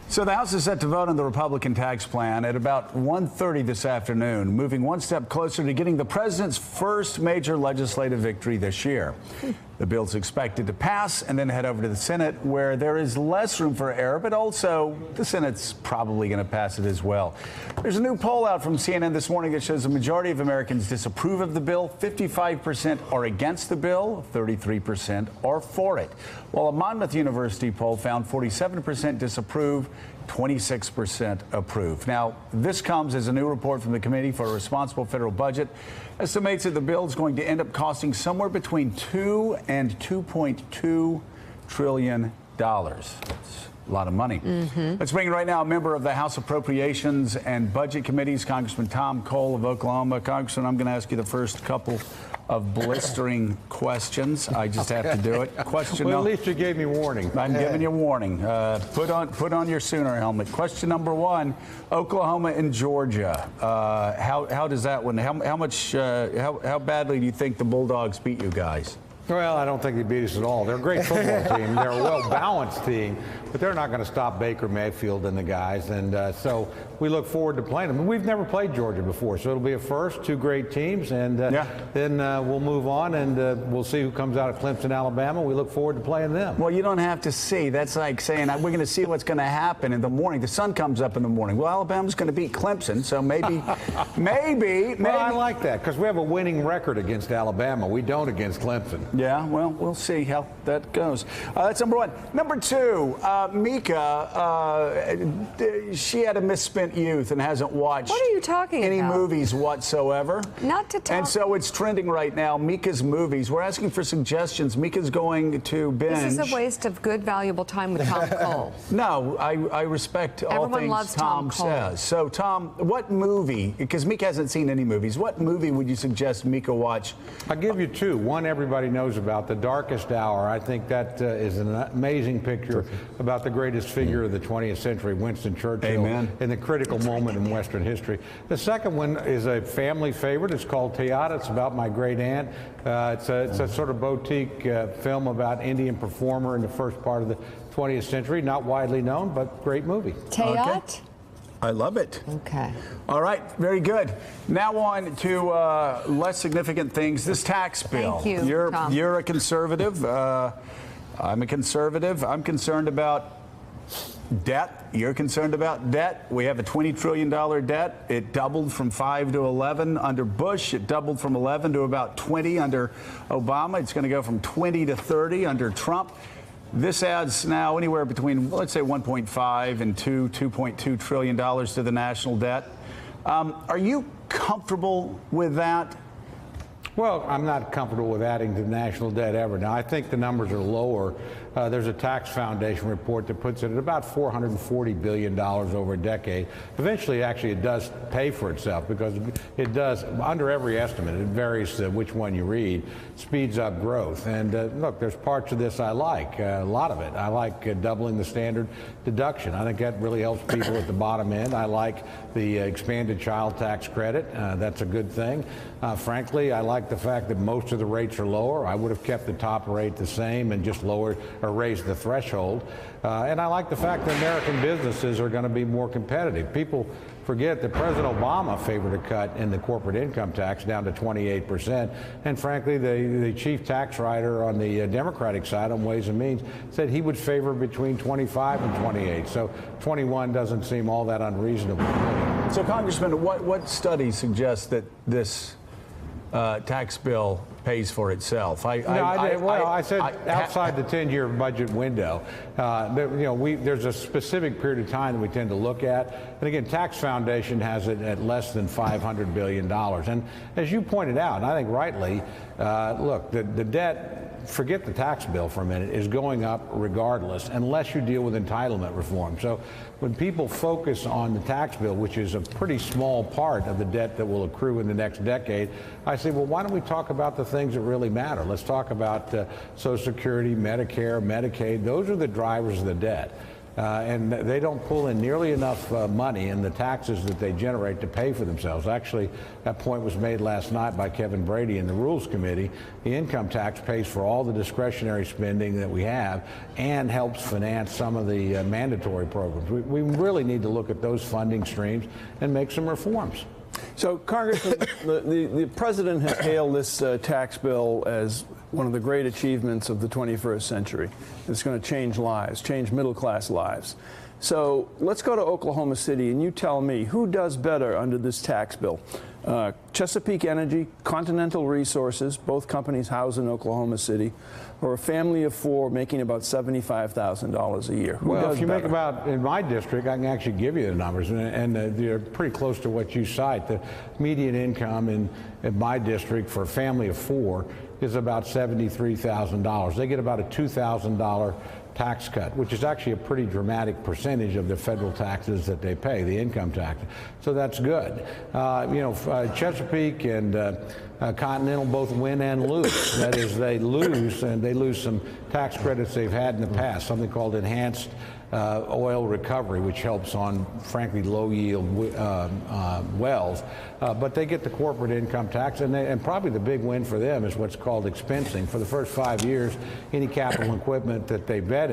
So the House is set to vote on the Republican tax plan at about 1:30 this afternoon, moving one step closer to getting the president's first major legislative victory this year. The bill's expected to pass and then head over to the Senate, where there is less room for error, but also the Senate's probably going to pass it as well. There's a new poll out from CNN this morning that shows a majority of Americans disapprove of the bill. 55% are against the bill, 33% are for it. While a Monmouth University poll found 47% disapprove, 26% approve. Now, this comes as a new report from the Committee for a Responsible Federal Budget estimates that the bill is going to end up costing somewhere between $2 and $2.2 trillion. That's a lot of money. Let's bring in right now a member of the House Appropriations and Budget Committees, Congressman Tom Cole of Oklahoma. Congressman, I'm going to ask you the first couple of blistering questions. I just have to do it. Question. Well, at least you gave me warning. I'm giving you warning. Put on your Sooner helmet. Question number one: Oklahoma and Georgia. How does that one? How badly do you think the Bulldogs beat you guys? Well, I don't think they beat us at all. They're a great football team. They're a well-balanced team, but they're not going to stop Baker Mayfield and the guys. And so we look forward to playing them. We've never played Georgia before, so it'll be a first. Two great teams, and then we'll move on, and we'll see who comes out of Clemson, Alabama. We look forward to playing them. Well, you don't have to see. That's like saying we're going to see what's going to happen in the morning. The sun comes up in the morning. Well, Alabama's going to beat Clemson, so maybe. Well, I like that because we have a winning record against Alabama. We don't against Clemson. Yeah, well, we'll see how that goes. That's number one. Number two, Mika, she had a misspent youth and hasn't watched what are you talking any about? Movies whatsoever. Not to talk. And so it's trending right now, Mika's movies. We're asking for suggestions. Mika's going to binge. This is a waste of good, valuable time with Tom Cole. No, I respect all Everyone things loves Tom says. So, Tom, what movie, because Mika hasn't seen any movies, what movie would you suggest Mika watch? I'll give you two. One everybody knows about, The Darkest Hour. I think that is an amazing picture about the greatest figure of the 20th century, Winston Churchill, in the critical moment in Western history. The second one is a family favorite. It's called Teata. It's about my great aunt. It's a sort of boutique film about Indian performer in the first part of the 20th century. Not widely known, but great movie. Teat? Okay. I love it. Okay. All right, very good. Now on to less significant things. This tax bill. Thank you, Tom. You're a conservative. I'm a conservative. I'm concerned about debt. You're concerned about debt. We have a $20 trillion debt. It doubled from 5 to 11 under Bush. It doubled from 11 to about 20 under Obama. It's going to go from 20 to 30 under Trump. This adds now anywhere between, let's say, 1.5 and $2.2 trillion to the national debt. Are you comfortable with that? Well, I'm not comfortable with adding to the national debt ever. Now, I think the numbers are lower. There's a tax foundation report that puts it at about $440 billion over a decade. Eventually, actually, it does pay for itself because it does, under every estimate, it varies which one you read, speeds up growth. And look, there's parts of this I like, a lot of it. I like doubling the standard deduction. I think that really helps people at the bottom end. I like the expanded child tax credit. That's a good thing. Frankly, I like the fact that most of the rates are lower. I would have kept the top rate the same and just lowered or raised the threshold. And I like the fact that American businesses are going to be more competitive. People forget that President Obama favored a cut in the corporate income tax down to 28%. And frankly, the chief tax writer on the Democratic side on Ways and Means said he would favor between 25 and 28. So 21 doesn't seem all that unreasonable. So, Congressman, what studies suggest that this tax bill pays for itself? I said outside the 10-year budget window. There's a specific period of time that we tend to look at. And again, Tax Foundation has it at less than $500 billion. And as you pointed out, and I think rightly, look, the debt, forget the tax bill for a minute, is going up regardless unless you deal with entitlement reform. So when people focus on the tax bill, which is a pretty small part of the debt that will accrue in the next decade, I say, well, why don't we talk about the things that really matter? Let's talk about Social Security, Medicare, Medicaid. Those are the drivers of the debt. and they don't pull in nearly enough money in the taxes that they generate to pay for themselves. Actually, that point was made last night by Kevin Brady in the Rules Committee. The income tax pays for all the discretionary spending that we have and helps finance some of the mandatory programs. We really need to look at those funding streams and make some reforms. So, Congressman, the president has hailed this tax bill as one of the great achievements of the 21st century. It's going to change lives, change middle-class lives. So let's go to Oklahoma City, and you tell me, who does better under this tax bill? Chesapeake Energy, Continental Resources, both companies housed in Oklahoma City, or a family of four making about $75,000 a year? Who well, does if you better? make about, in my district, I can actually give you the numbers, and they're pretty close to what you cite. The median income in my district for a family of four is about $73,000. They get about a $2,000 tax cut, which is actually a pretty dramatic percentage of the federal taxes that they pay, the income tax. So that's good. Chesapeake and Continental both win and lose. That is, they lose some tax credits they've had in the past, something called enhanced oil recovery, which helps on, frankly, low-yield wells. But they get the corporate income tax, and probably the big win for them is what's called expensing. For the first 5 years, any capital equipment that they buy,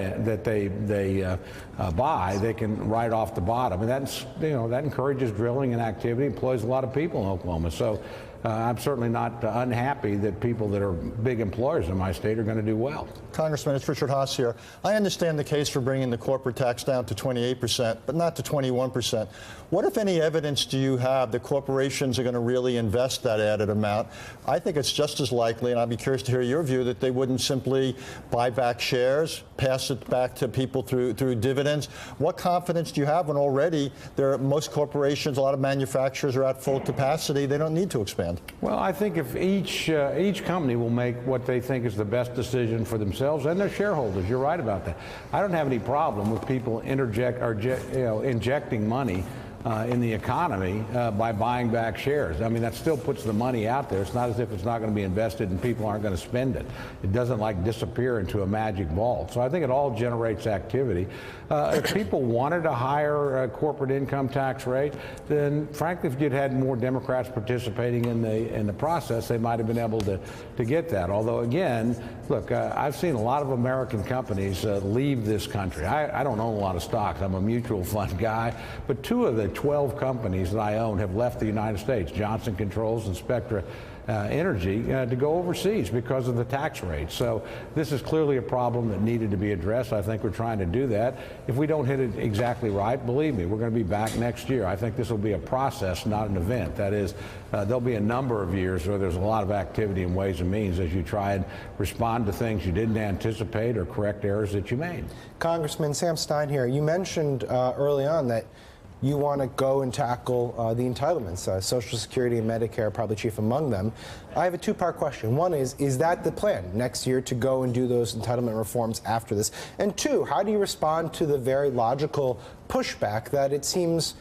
they can write off the bottom, and that encourages drilling and activity, employs a lot of people in Oklahoma. So I'm certainly not unhappy that people that are big employers in my state are going to do well. Congressman, it's Richard Haas here. I understand the case for bringing the corporate tax down to 28%, but not to 21%. What, if any, evidence do you have that corporations are going to really invest that added amount? I think it's just as likely, and I'd be curious to hear your view, that they wouldn't simply buy back shares, pass it back to people through dividends. What confidence do you have when already most corporations, a lot of manufacturers are at full capacity? They don't need to expand. Well, I think if each company will make what they think is the best decision for themselves and their shareholders, you're right about that. I don't have any problem with people injecting money in the economy by buying back shares. I mean, that still puts the money out there. It's not as if it's not going to be invested and people aren't going to spend it. It doesn't like disappear into a magic ball. So I think it all generates activity. If people wanted a higher corporate income tax rate, then frankly, if you'd had more Democrats participating in the process, they might have been able to get that. Although, again, look, I've seen a lot of American companies leave this country. I don't own a lot of stocks. I'm a mutual fund guy. But 2 of the 12 companies that I own have left the United States, Johnson Controls and Spectra Energy, to go overseas because of the tax rate. So this is clearly a problem that needed to be addressed. I think we're trying to do that. If we don't hit it exactly right, believe me, we're going to be back next year. I think this will be a process, not an event. That is, there'll be a number of years where there's a lot of activity in Ways and Means as you try and respond to things you didn't anticipate or correct errors that you made. Congressman Sam Stein here. You mentioned early on that you want to go and tackle the entitlements, Social Security and Medicare, probably chief among them. I have a two-part question. One is that the plan next year to go and do those entitlement reforms after this? And two, how do you respond to the very logical pushback that it seems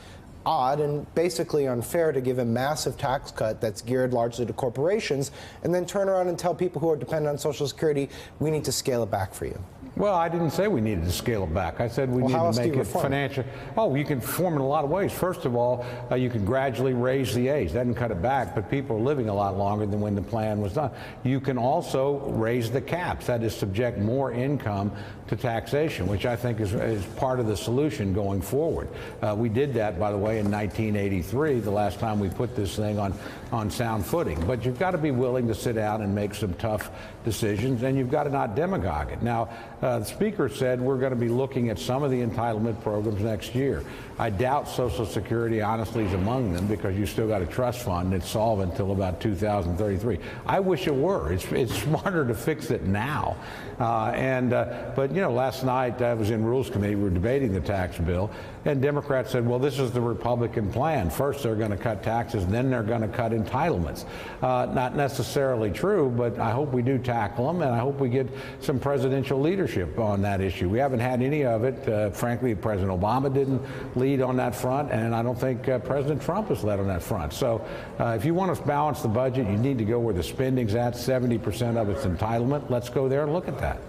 odd and basically unfair to give a massive tax cut that's geared largely to corporations and then turn around and tell people who are dependent on Social Security, we need to scale it back for you? Well, I didn't say we needed to scale it back. I said we need to make it financial. Oh, you can reform in a lot of ways. First of all, you can gradually raise the age. That doesn't cut it back, but people are living a lot longer than when the plan was done. You can also raise the caps. That is, subject more income to taxation, which I think is part of the solution going forward. We did that, by the way, in 1983, the last time we put this thing on sound footing. But you've got to be willing to sit down and make some tough decisions, and you've got to not demagogue it. Now, the Speaker said we're going to be looking at some of the entitlement programs next year. I doubt Social Security, honestly, is among them because you still got a trust fund that's solvent until about 2033. I wish it were. It's smarter to fix it now. But you know, last night I was in Rules Committee. We were debating the tax bill, and Democrats said, well, this is the Republican plan. First they're going to cut taxes, then they're going to cut entitlements. Not necessarily true, but I hope we do tackle them, and I hope we get some presidential leadership leadership on that issue. We haven't had any of it. Frankly, President Obama didn't lead on that front, and I don't think President Trump has led on that front. So if you want to balance the budget, you need to go where the spending's at. 70% of it's entitlement. Let's go there and look at that.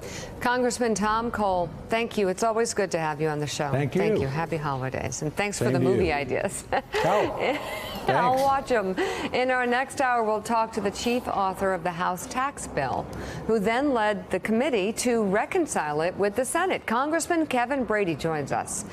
Congressman Tom Cole, thank you. It's always good to have you on the show. Thank you. Thank you. Happy holidays. And thanks Same for the to movie you. ideas. Oh, I'll thanks. watch them. In our next hour, we'll talk to the chief author of the House tax bill, who then led the committee to reconcile it with the Senate. Congressman Kevin Brady joins us.